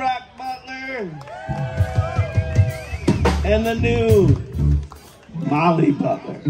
Brock Butler and the new Molly Butler.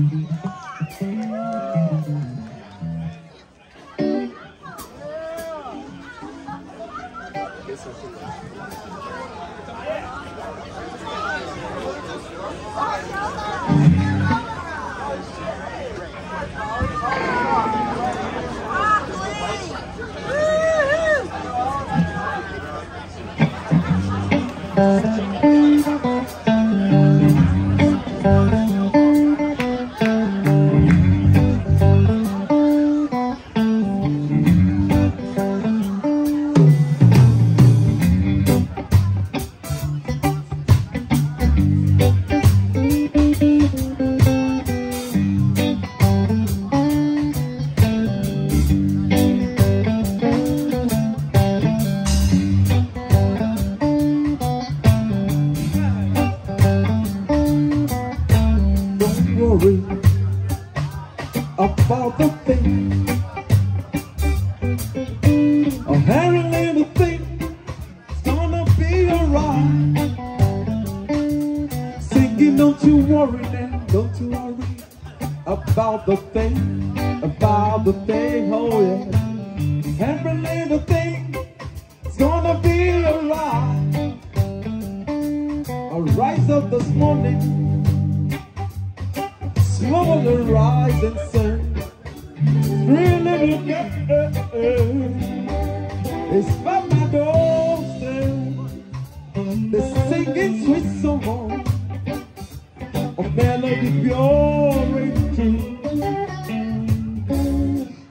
About the thing, a hairy little thing, it's gonna be alright. Singing, don't you worry now, don't you worry about the thing, oh yeah. Every little thing, it's gonna be alright. I'll rise up this morning, slowly rise and sing. Really it's by my doorstep. They're singing sweet song, a melody pure and true.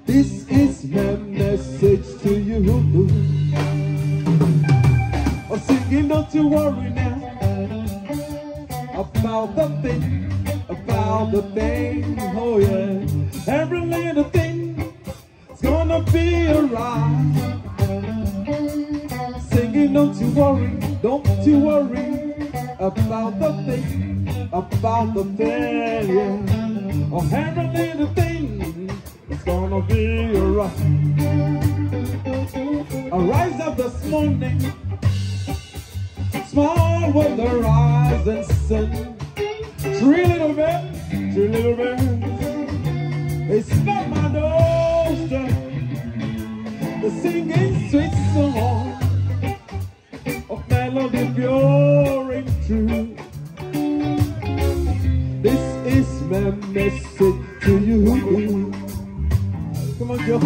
This is my message to you. Oh, singing, don't you worry now about the thing, oh yeah. Every little thing is gonna be alright. Singing, don't you worry about the thing, yeah. Oh, every little thing is gonna be alright. I rise up this morning, smile with the rising sun. Three little birds, it's by my doorstep. They're singing sweet song of melody pure and true. This is my message to you. Come on, Joe.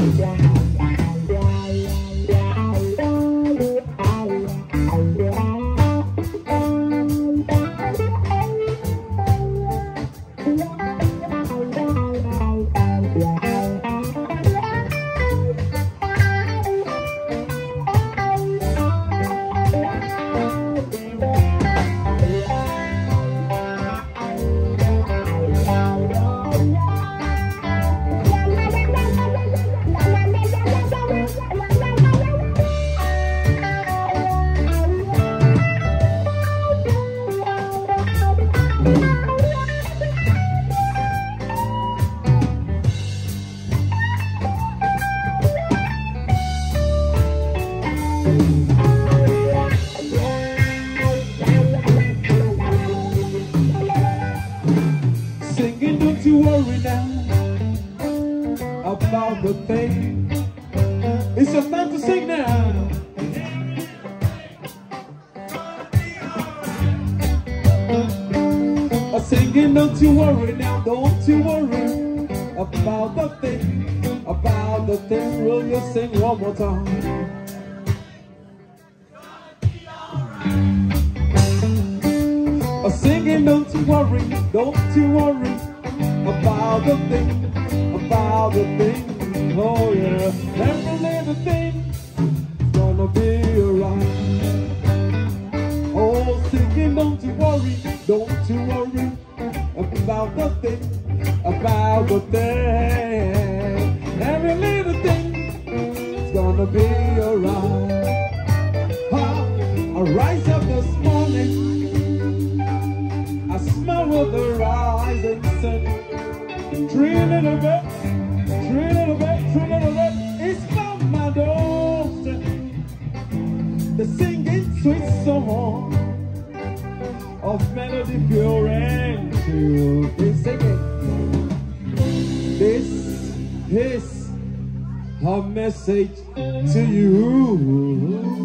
Singing, don't you worry now about the thing. It's just time to sing now. Singing, don't you worry now, don't you worry about the thing. Will you sing one more time? Singing, don't you worry about the thing, oh yeah. Every little thing is gonna be alright. Oh, singing, don't you worry about the thing, every little thing is gonna be alright. I rise up this morning, I smell with the rising sun. Three little bit, it's by my doorstep. the singing sweet song of melody pure and true. Please sing it. This is her message to you.